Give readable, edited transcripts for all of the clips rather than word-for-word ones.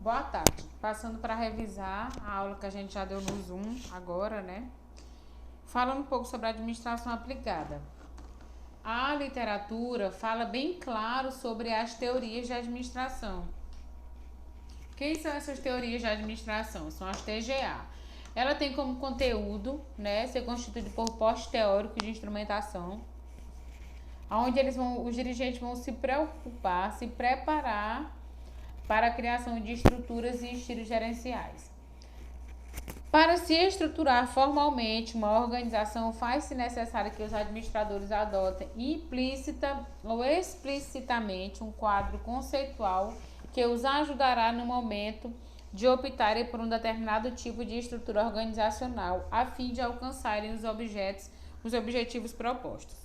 Boa tarde. Passando para revisar a aula que a gente já deu no Zoom agora, né? Falando um pouco sobre a administração aplicada. A literatura fala bem claro sobre as teorias de administração. Quem são essas teorias de administração? São as TGA. Ela tem como conteúdo, né, ser constituído por postos teóricos de instrumentação, onde os dirigentes vão se preocupar, se preparar para a criação de estruturas e estilos gerenciais. Para se estruturar formalmente uma organização, faz-se necessário que os administradores adotem implícita ou explicitamente um quadro conceitual que os ajudará no momento de optarem por um determinado tipo de estrutura organizacional, a fim de alcançarem os objetivos propostos.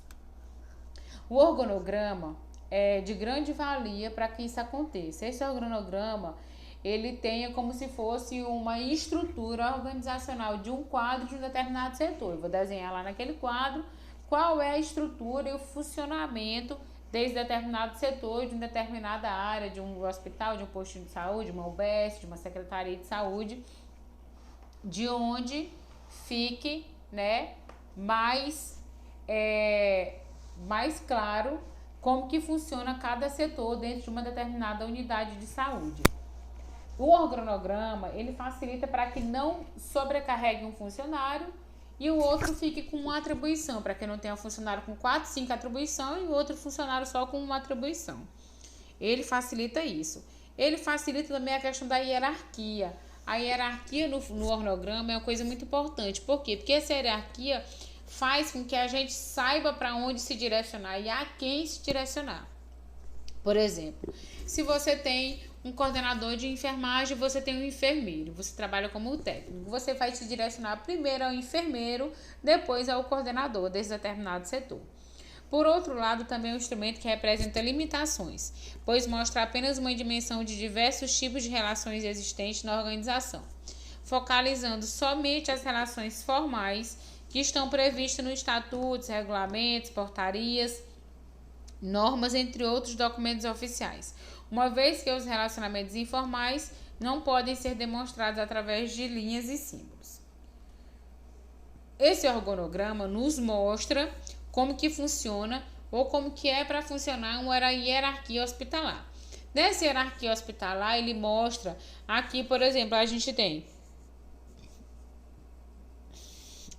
O organograma é de grande valia para que isso aconteça. Esse organograma, ele tenha como se fosse uma estrutura organizacional de um quadro de um determinado setor. Eu vou desenhar lá naquele quadro qual é a estrutura e o funcionamento desse determinado setor, de uma determinada área, de um hospital, de um posto de saúde, de uma UBS, de uma secretaria de saúde, de onde fique, né, mais claro como que funciona cada setor dentro de uma determinada unidade de saúde. O organograma, ele facilita para que não sobrecarregue um funcionário e o outro fique com uma atribuição, para que não tenha um funcionário com 4, 5 atribuições e o outro funcionário só com uma atribuição. Ele facilita isso. Ele facilita também a questão da hierarquia. A hierarquia no organograma é uma coisa muito importante. Por quê? Porque essa hierarquia faz com que a gente saiba para onde se direcionar e a quem se direcionar. Por exemplo, se você tem um coordenador de enfermagem, você tem um enfermeiro, você trabalha como técnico, você vai se direcionar primeiro ao enfermeiro, depois ao coordenador desse determinado setor. Por outro lado, também é um instrumento que representa limitações, pois mostra apenas uma dimensão de diversos tipos de relações existentes na organização, focalizando somente as relações formais que estão previstas nos estatutos, regulamentos, portarias, normas, entre outros documentos oficiais, uma vez que os relacionamentos informais não podem ser demonstrados através de linhas e símbolos. Esse organograma nos mostra como que funciona ou como que é para funcionar uma hierarquia hospitalar. Nessa hierarquia hospitalar, ele mostra aqui, por exemplo, a gente tem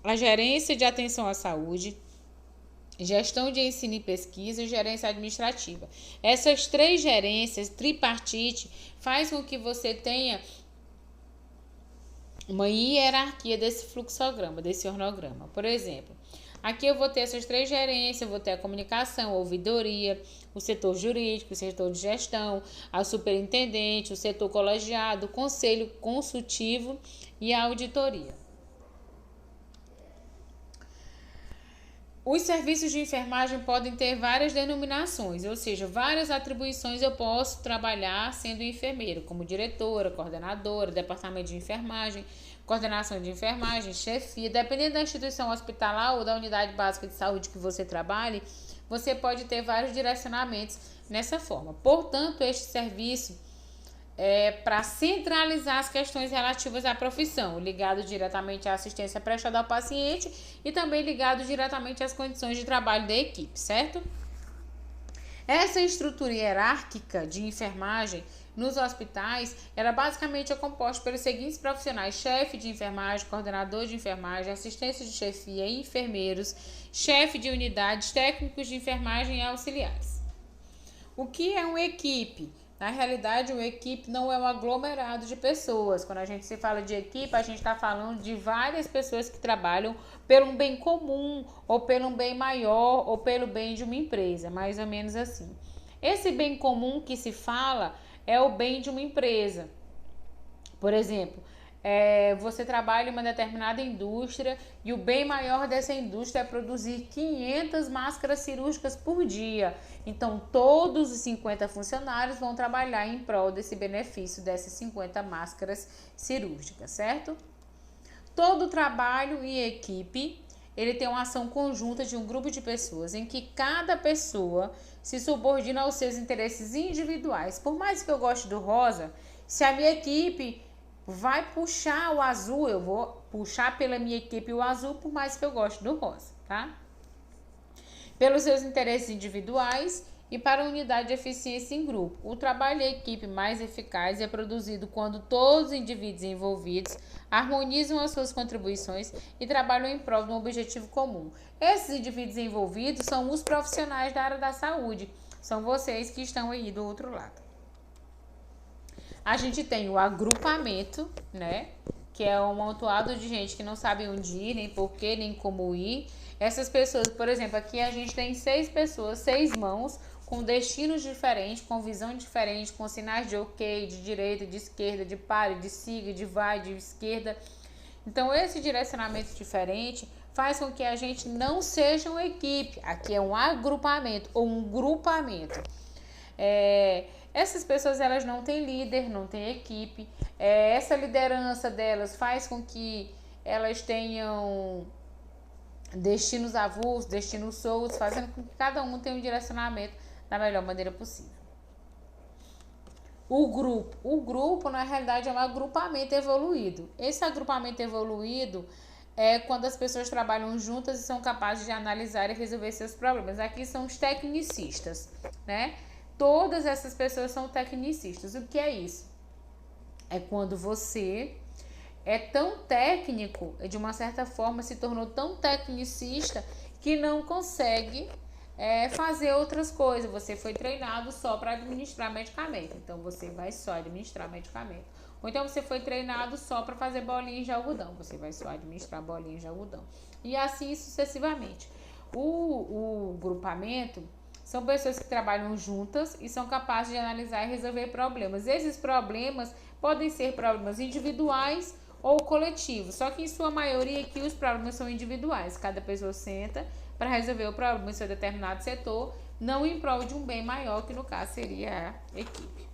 a gerência de atenção à saúde, gestão de ensino e pesquisa e gerência administrativa. Essas três gerências, tripartite, faz com que você tenha uma hierarquia desse fluxograma, desse organograma. Por exemplo, aqui eu vou ter essas três gerências, eu vou ter a comunicação, a ouvidoria, o setor jurídico, o setor de gestão, a superintendente, o setor colegiado, o conselho consultivo e a auditoria. Os serviços de enfermagem podem ter várias denominações, ou seja, várias atribuições eu posso trabalhar sendo enfermeiro, como diretora, coordenadora, departamento de enfermagem, coordenação de enfermagem, chefia. Dependendo da instituição hospitalar ou da unidade básica de saúde que você trabalhe, você pode ter vários direcionamentos nessa forma. Portanto, este serviço para centralizar as questões relativas à profissão, ligado diretamente à assistência prestada ao paciente e também ligado diretamente às condições de trabalho da equipe, certo? Essa estrutura hierárquica de enfermagem nos hospitais, ela basicamente é composta pelos seguintes profissionais: chefe de enfermagem, coordenador de enfermagem, assistência de chefia, enfermeiros, chefe de unidades, técnicos de enfermagem e auxiliares. O que é uma equipe? Na realidade, uma equipe não é um aglomerado de pessoas. Quando a gente se fala de equipe, a gente está falando de várias pessoas que trabalham pelo bem comum, ou pelo bem maior, ou pelo bem de uma empresa, mais ou menos assim. Esse bem comum que se fala é o bem de uma empresa. Por exemplo, você trabalha em uma determinada indústria e o bem maior dessa indústria é produzir 500 máscaras cirúrgicas por dia. Então, todos os 50 funcionários vão trabalhar em prol desse benefício dessas 50 máscaras cirúrgicas, certo? Todo trabalho em equipe, ele tem uma ação conjunta de um grupo de pessoas em que cada pessoa se subordina aos seus interesses individuais. Por mais que eu goste do rosa, Se a minha equipe vai puxar o azul, eu vou puxar pela minha equipe o azul, por mais que eu goste do rosa, tá? Pelos seus interesses individuais e para a unidade de eficiência em grupo. O trabalho em equipe mais eficaz é produzido quando todos os indivíduos envolvidos harmonizam as suas contribuições e trabalham em prol de um objetivo comum. Esses indivíduos envolvidos são os profissionais da área da saúde, são vocês que estão aí do outro lado. A gente tem o agrupamento, né? Que é um amontoado de gente que não sabe onde ir, nem porquê, nem como ir. Essas pessoas, por exemplo, aqui a gente tem 6 pessoas, 6 mãos, com destinos diferentes, com visão diferente, com sinais de ok, de direita, de esquerda, de pare, de siga, de vai, de esquerda. Então, esse direcionamento diferente faz com que a gente não seja uma equipe. Aqui é um agrupamento ou um grupamento. Essas pessoas, elas não têm líder, não têm equipe. Essa liderança delas faz com que elas tenham destinos avulsos, destinos soltos, fazendo com que cada um tenha um direcionamento da melhor maneira possível. O grupo, na realidade, é um agrupamento evoluído. Esse agrupamento evoluído é quando as pessoas trabalham juntas e são capazes de analisar e resolver seus problemas. Aqui são os tecnicistas, né? Todas essas pessoas são tecnicistas. O que é isso? É quando você é tão técnico, de uma certa forma se tornou tão tecnicista que não consegue fazer outras coisas. Você foi treinado só para administrar medicamento, então você vai só administrar medicamento. Ou então você foi treinado só para fazer bolinhas de algodão, você vai só administrar bolinhas de algodão. E assim sucessivamente. O grupamento são pessoas que trabalham juntas e são capazes de analisar e resolver problemas. Esses problemas podem ser problemas individuais ou coletivos, só que em sua maioria aqui os problemas são individuais. Cada pessoa senta para resolver o problema em seu determinado setor, não em prol de um bem maior, que no caso seria a equipe.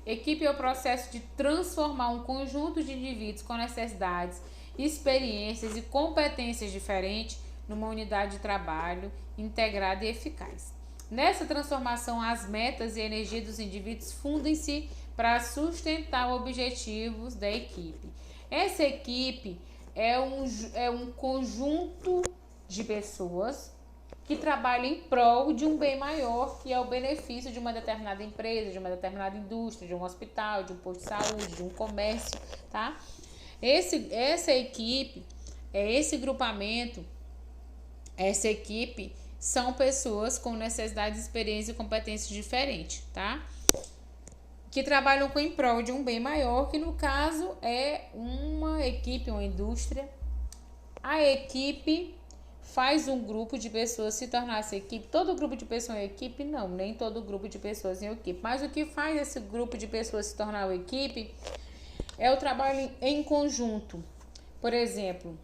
Equipe é o processo de transformar um conjunto de indivíduos com necessidades, experiências e competências diferentes numa unidade de trabalho integrada e eficaz. Nessa transformação, as metas e a energia dos indivíduos fundem-se para sustentar os objetivos da equipe. Essa equipe é um conjunto de pessoas que trabalham em prol de um bem maior, que é o benefício de uma determinada empresa, de uma determinada indústria, de um hospital, de um posto de saúde, de um comércio, tá? Essa equipe, esse grupamento, essa equipe são pessoas com necessidades, experiência e competências diferentes, tá? Que trabalham em prol de um bem maior, que no caso é uma equipe, uma indústria. A equipe faz um grupo de pessoas se tornar essa equipe. Todo grupo de pessoas é equipe? Não, nem todo grupo de pessoas é equipe. Mas o que faz esse grupo de pessoas se tornar uma equipe é o trabalho em conjunto. Por exemplo,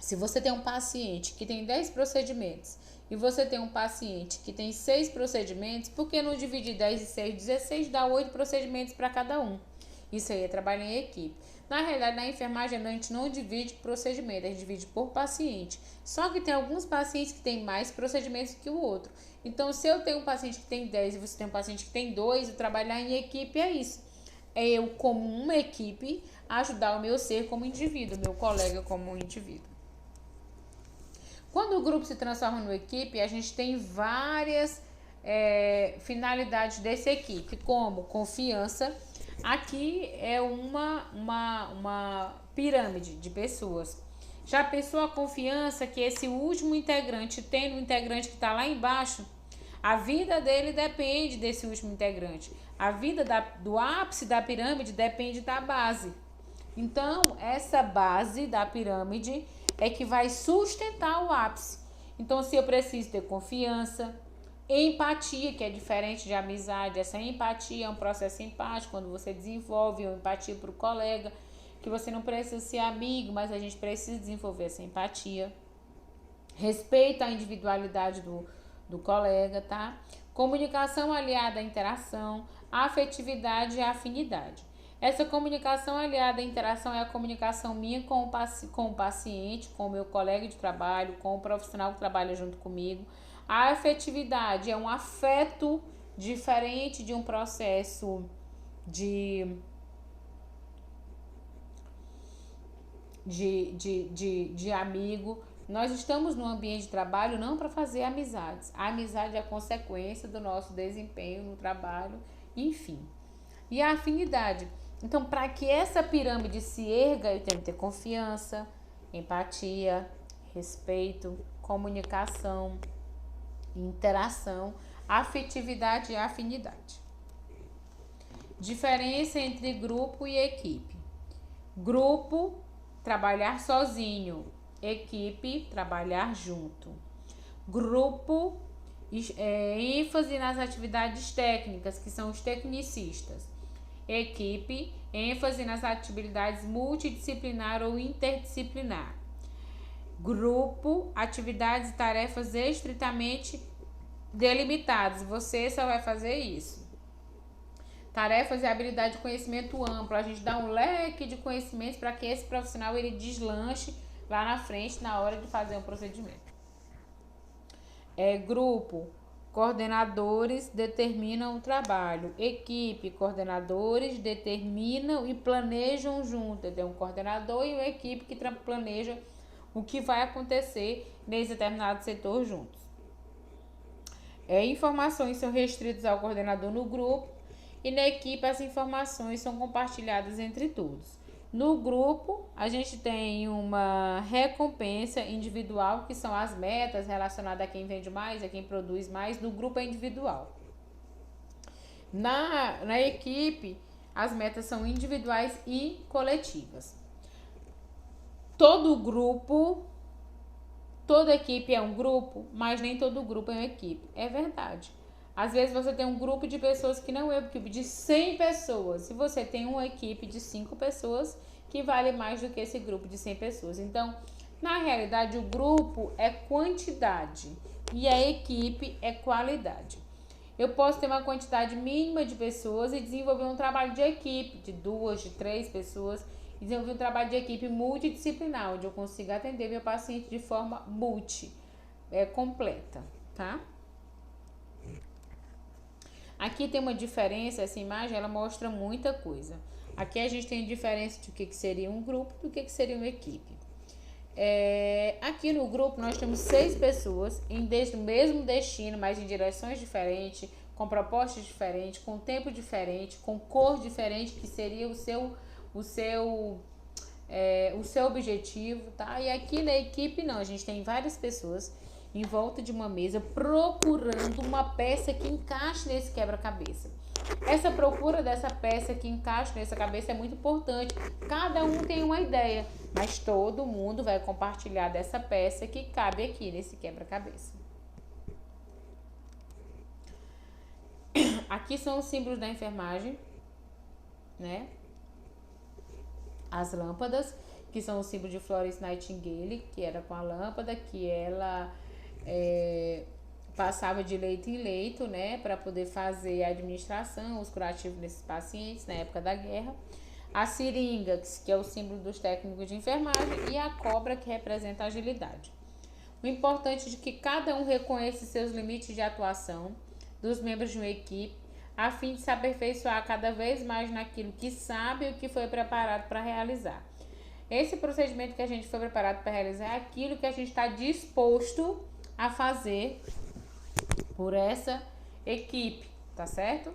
se você tem um paciente que tem 10 procedimentos e você tem um paciente que tem 6 procedimentos, por que não dividir 10 e 6, 16, dá 8 procedimentos para cada um? Isso aí é trabalho em equipe. Na realidade, na enfermagem, a gente não divide procedimento, a gente divide por paciente. Só que tem alguns pacientes que têm mais procedimentos que o outro. Então, se eu tenho um paciente que tem 10 e você tem um paciente que tem 2, o trabalhar em equipe é isso. É eu, como uma equipe, ajudar o meu ser como indivíduo, o meu colega como um indivíduo. Quando o grupo se transforma numa equipe, a gente tem várias finalidades dessa equipe, como confiança. Aqui é uma pirâmide de pessoas. Já pensou a confiança que esse último integrante tem no integrante que está lá embaixo? A vida dele depende desse último integrante. A vida do ápice da pirâmide depende da base. Então, essa base da pirâmide é que vai sustentar o ápice. Então, se eu preciso ter confiança, empatia, que é diferente de amizade. Essa empatia é um processo empático, quando você desenvolve uma empatia para o colega, que você não precisa ser amigo, mas a gente precisa desenvolver essa empatia. Respeita a individualidade do colega, tá? Comunicação aliada à interação, afetividade e afinidade. Essa comunicação aliada à interação é a comunicação minha com o paciente, com o meu colega de trabalho, com o profissional que trabalha junto comigo. A afetividade é um afeto diferente de um processo de amigo. Nós estamos no ambiente de trabalho não para fazer amizades. A amizade é a consequência do nosso desempenho no trabalho, enfim. E a afinidade. Então, para que essa pirâmide se erga, eu tenho que ter confiança, empatia, respeito, comunicação, interação, afetividade e afinidade. Diferença entre grupo e equipe. Grupo, trabalhar sozinho. Equipe, trabalhar junto. Grupo, ênfase nas atividades técnicas, que são os tecnicistas. Equipe, ênfase nas atividades multidisciplinar ou interdisciplinar. Grupo, atividades e tarefas estritamente delimitadas. Você só vai fazer isso. Tarefas e habilidade de conhecimento amplo. A gente dá um leque de conhecimentos para que esse profissional ele deslanche lá na frente na hora de fazer um procedimento. Grupo, coordenadores determinam o trabalho. Equipe, coordenadores determinam e planejam junto. Tem um coordenador e uma equipe que planeja o que vai acontecer nesse determinado setor juntos. Informações são restritas ao coordenador no grupo e na equipe as informações são compartilhadas entre todos. No grupo, a gente tem uma recompensa individual, que são as metas relacionadas a quem vende mais, a quem produz mais. No grupo é individual. Na equipe, as metas são individuais e coletivas. Todo grupo, toda equipe é um grupo, mas nem todo grupo é uma equipe. É verdade. Às vezes você tem um grupo de pessoas que não é uma equipe de 100 pessoas. Se você tem uma equipe de 5 pessoas, que vale mais do que esse grupo de 100 pessoas. Então, na realidade, o grupo é quantidade e a equipe é qualidade. Eu posso ter uma quantidade mínima de pessoas e desenvolver um trabalho de equipe, de 2, de 3 pessoas, e desenvolver um trabalho de equipe multidisciplinar, onde eu consigo atender meu paciente de forma completa, tá? Aqui tem uma diferença, essa imagem, ela mostra muita coisa. Aqui a gente tem a diferença de o que seria um grupo e o que seria uma equipe. Aqui no grupo nós temos 6 pessoas em mesmo destino, mas em direções diferentes, com propostas diferentes, com tempo diferente, com cor diferente, que seria o seu objetivo, tá? E aqui na equipe não, a gente tem várias pessoas em volta de uma mesa procurando uma peça que encaixe nesse quebra-cabeça. Essa procura dessa peça que encaixa nessa cabeça é muito importante. Cada um tem uma ideia, mas todo mundo vai compartilhar dessa peça que cabe aqui nesse quebra-cabeça. Aqui são os símbolos da enfermagem, né? As lâmpadas, que são o símbolo de Florence Nightingale, que era com a lâmpada, que ela passava de leito em leito, né, para poder fazer a administração, os curativos desses pacientes na época da guerra. A seringa, que é o símbolo dos técnicos de enfermagem, e a cobra, que representa a agilidade. O importante é que cada um reconheça seus limites de atuação dos membros de uma equipe, a fim de se aperfeiçoar cada vez mais naquilo que sabe e o que foi preparado para realizar. Esse procedimento que a gente foi preparado para realizar é aquilo que a gente está disposto a fazer por essa equipe, tá certo?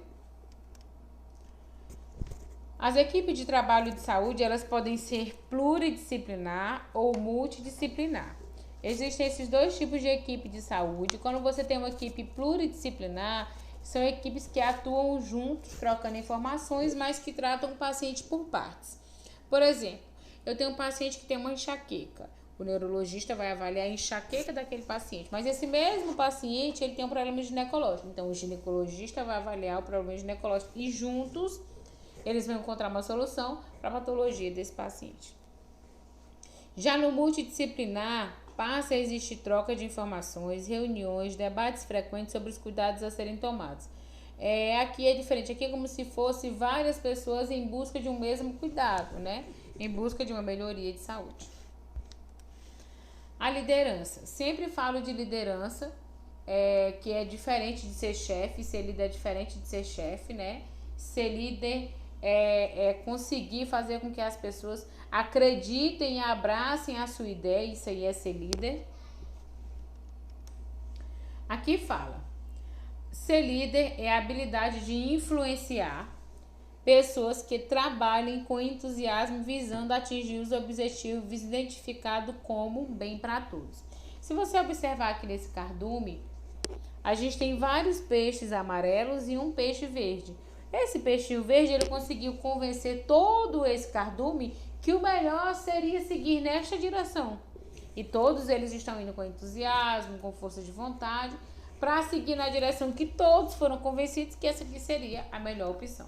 As equipes de trabalho de saúde, elas podem ser pluridisciplinar ou multidisciplinar. Existem esses dois tipos de equipe de saúde. Quando você tem uma equipe pluridisciplinar, são equipes que atuam juntos, trocando informações, mas que tratam o paciente por partes. Por exemplo, eu tenho um paciente que tem uma enxaqueca. O neurologista vai avaliar a enxaqueca daquele paciente. Mas esse mesmo paciente, ele tem um problema ginecológico. Então, o ginecologista vai avaliar o problema ginecológico. E juntos, eles vão encontrar uma solução para a patologia desse paciente. Já no multidisciplinar, passa a existir troca de informações, reuniões, debates frequentes sobre os cuidados a serem tomados. Aqui é diferente. Aqui é como se fosse várias pessoas em busca de um mesmo cuidado, né? Em busca de uma melhoria de saúde. A liderança. Sempre falo de liderança que é diferente de ser chefe. Ser líder é diferente de ser chefe, né? Ser líder é conseguir fazer com que as pessoas acreditem e abracem a sua ideia. Isso aí é ser líder. Aqui fala: ser líder é a habilidade de influenciar pessoas que trabalhem com entusiasmo visando atingir os objetivos identificados como bem para todos. Se você observar aqui nesse cardume, a gente tem vários peixes amarelos e um peixe verde. Esse peixinho verde, ele conseguiu convencer todo esse cardume que o melhor seria seguir nesta direção. E todos eles estão indo com entusiasmo, com força de vontade, para seguir na direção que todos foram convencidos que essa aqui seria a melhor opção.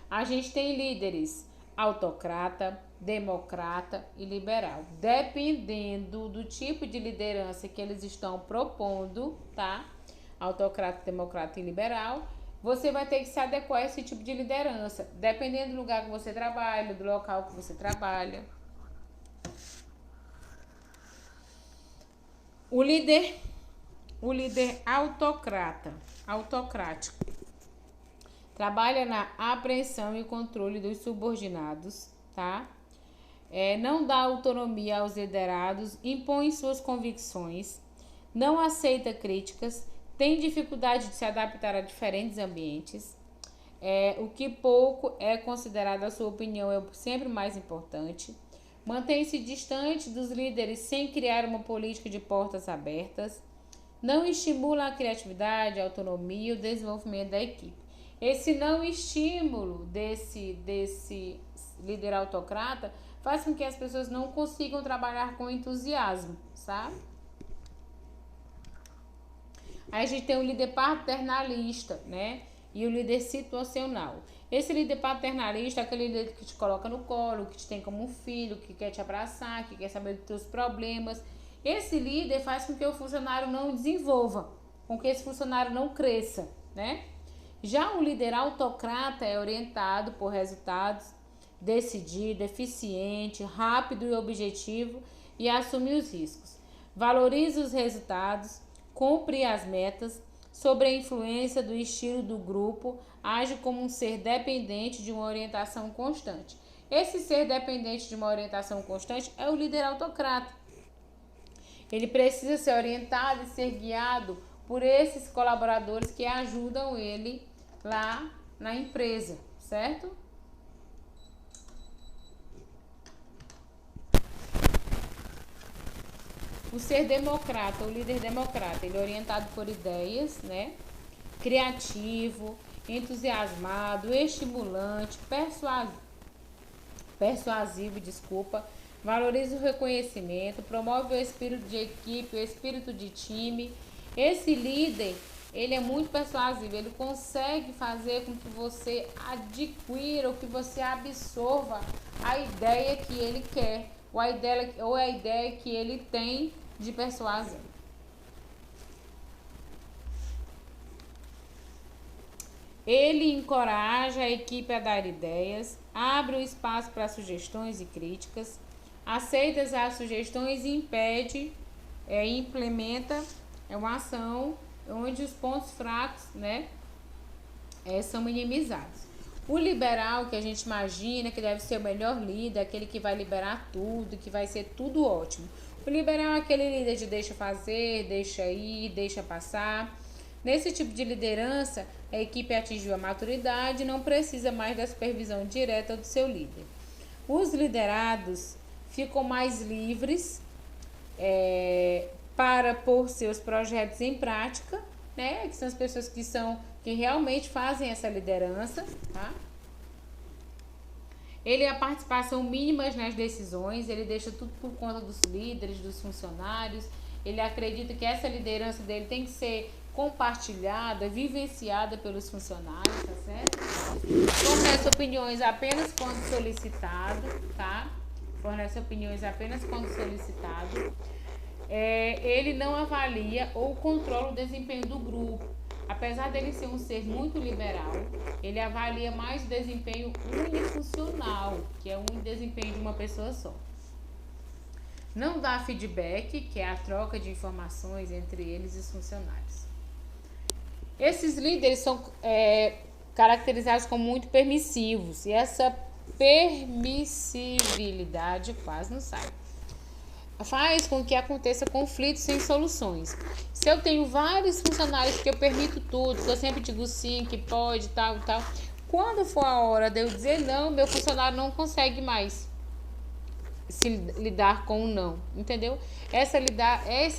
A gente tem líderes autocrata, democrata e liberal. Dependendo do tipo de liderança que eles estão propondo, tá? Autocrata, democrata e liberal, você vai ter que se adequar a esse tipo de liderança, dependendo do lugar que você trabalha, do local que você trabalha. O líder autocrático, trabalha na apreensão e controle dos subordinados, tá? Não dá autonomia aos liderados, impõe suas convicções, não aceita críticas, tem dificuldade de se adaptar a diferentes ambientes. O que pouco é considerado a sua opinião é sempre mais importante. Mantém-se distante dos líderes sem criar uma política de portas abertas. Não estimula a criatividade, a autonomia e o desenvolvimento da equipe. Esse não estímulo desse líder autocrata faz com que as pessoas não consigam trabalhar com entusiasmo, sabe? Aí a gente tem o líder paternalista, né? E o líder situacional. Esse líder paternalista é aquele líder que te coloca no colo, que te tem como um filho, que quer te abraçar, que quer saber dos teus problemas. Esse líder faz com que o funcionário não desenvolva, com que esse funcionário não cresça, né? Já o líder autocrata é orientado por resultados, decidido, eficiente, rápido e objetivo e assume os riscos. Valoriza os resultados, cumpre as metas, sob a influência do estilo do grupo, age como um ser dependente de uma orientação constante. Esse ser dependente de uma orientação constante é o líder autocrata. Ele precisa ser orientado e ser guiado por esses colaboradores que ajudam ele lá na empresa, certo? O ser democrata, o líder democrata, ele é orientado por ideias, né? Criativo, entusiasmado, estimulante, persuasivo, valoriza o reconhecimento, promove o espírito de equipe, o espírito de time. Esse líder, ele é muito persuasivo, ele consegue fazer com que você adquira, ou que você absorva a ideia que ele quer, ou a ideia que ele tem de persuasão. Ele encoraja a equipe a dar ideias, abre o espaço para sugestões e críticas, aceita as sugestões e implementa uma ação onde os pontos fracos, né, são minimizados. O liberal, que a gente imagina que deve ser o melhor líder, aquele que vai liberar tudo, que vai ser tudo ótimo. O liberal é aquele líder de deixa fazer, deixa ir, deixa passar. Nesse tipo de liderança, a equipe atingiu a maturidade e não precisa mais da supervisão direta do seu líder. Os liderados ficam mais livres para pôr seus projetos em prática, né? Que são as pessoas que realmente fazem essa liderança, tá? Ele é a participação mínima nas decisões, ele deixa tudo por conta dos líderes, dos funcionários. Ele acredita que essa liderança dele tem que ser compartilhada, vivenciada pelos funcionários, tá certo? Fornece opiniões apenas quando solicitado, tá? Fornece opiniões apenas quando solicitado. Ele não avalia ou controla o desempenho do grupo. Apesar dele ser um ser muito liberal, ele avalia mais o desempenho unifuncional, que é um desempenho de uma pessoa só. Não dá feedback, que é a troca de informações entre eles e os funcionários. Esses líderes são caracterizados como muito permissivos, e essa permissibilidade quase não sai. Faz com que aconteça conflitos sem soluções. Se eu tenho vários funcionários que eu permito tudo, que eu sempre digo sim, que pode, tal e tal, quando for a hora de eu dizer não, meu funcionário não consegue mais se lidar com o não, entendeu? Esse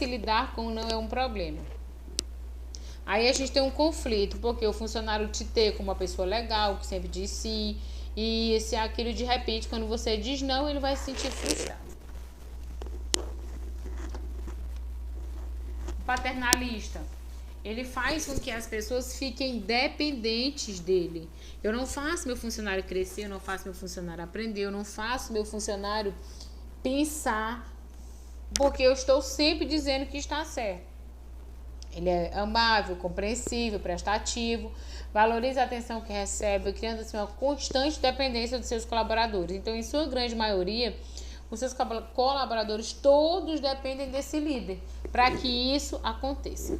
lidar com o não é um problema. Aí a gente tem um conflito, porque o funcionário te tem como uma pessoa legal, que sempre diz sim, e esse aquilo de repente, quando você diz não, ele vai se sentir frustrado. Paternalista, ele faz com que as pessoas fiquem dependentes dele. Eu não faço meu funcionário crescer, eu não faço meu funcionário aprender, eu não faço meu funcionário pensar, porque eu estou sempre dizendo que está certo. Ele é amável, compreensível, prestativo, valoriza a atenção que recebe, criando assim uma constante dependência dos seus colaboradores. Então, em sua grande maioria, os seus colaboradores todos dependem desse líder para que isso aconteça.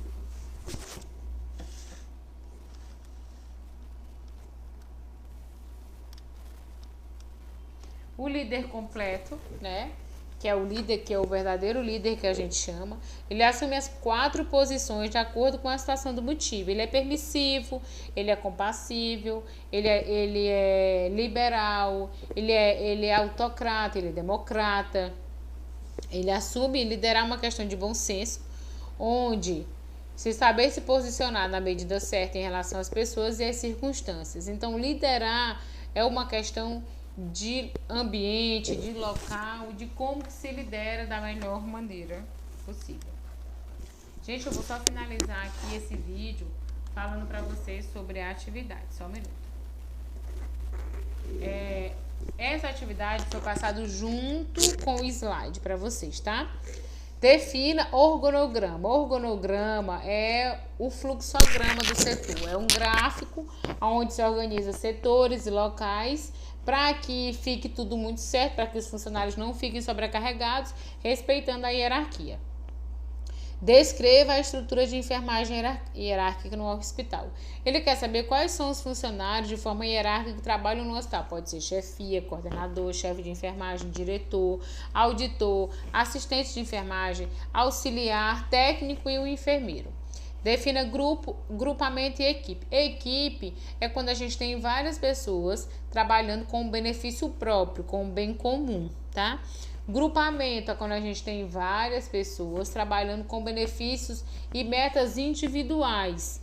O líder completo, né? Que é o líder, que é o verdadeiro líder que a gente chama, ele assume as 4 posições de acordo com a situação do motivo. Ele é permissivo, ele é compassível, ele é liberal, ele é autocrata, ele é democrata. Ele assume liderar uma questão de bom senso, onde se saber se posicionar na medida certa em relação às pessoas e às circunstâncias. Então, liderar é uma questão de ambiente, de local, de como que se lidera da melhor maneira possível. Gente, eu vou só finalizar aqui esse vídeo falando para vocês sobre a atividade. Só um minuto. Essa atividade foi passada junto com o slide para vocês, tá? Defina organograma. Organograma é o fluxograma do setor. É um gráfico onde se organiza setores e locais para que fique tudo muito certo, para que os funcionários não fiquem sobrecarregados, respeitando a hierarquia. Descreva a estrutura de enfermagem hierárquica no hospital. Ele quer saber quais são os funcionários de forma hierárquica que trabalham no hospital. Pode ser chefia, coordenador, chefe de enfermagem, diretor, auditor, assistente de enfermagem, auxiliar, técnico e o enfermeiro. Defina grupamento e equipe. Equipe é quando a gente tem várias pessoas trabalhando com um benefício próprio, com um bem comum, tá? Grupamento é quando a gente tem várias pessoas trabalhando com benefícios e metas individuais.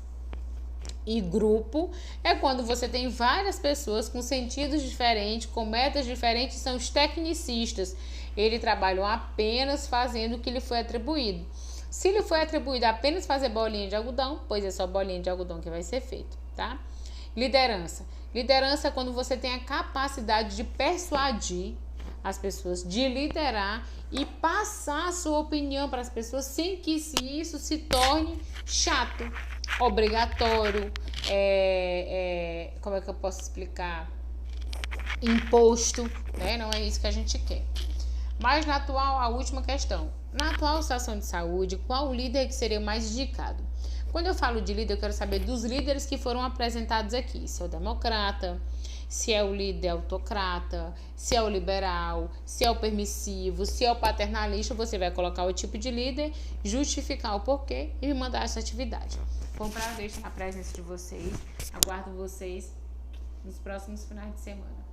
E grupo é quando você tem várias pessoas com sentidos diferentes, com metas diferentes, são os tecnicistas. Eles trabalham apenas fazendo o que lhe foi atribuído. Se lhe foi atribuído apenas fazer bolinha de algodão, pois é só bolinha de algodão que vai ser feito, tá? Liderança. Liderança é quando você tem a capacidade de persuadir as pessoas, de liderar e passar a sua opinião para as pessoas sem que isso se torne chato, obrigatório, como é que eu posso explicar? Imposto, né? Não é isso que a gente quer. Mas a última questão. Na atual situação de saúde, qual líder que seria mais indicado? Quando eu falo de líder, eu quero saber dos líderes que foram apresentados aqui. Se é o democrata, se é o líder autocrata, se é o liberal, se é o permissivo, se é o paternalista. Você vai colocar o tipo de líder, justificar o porquê e me mandar essa atividade. Foi um prazer estar na presença de vocês. Aguardo vocês nos próximos finais de semana.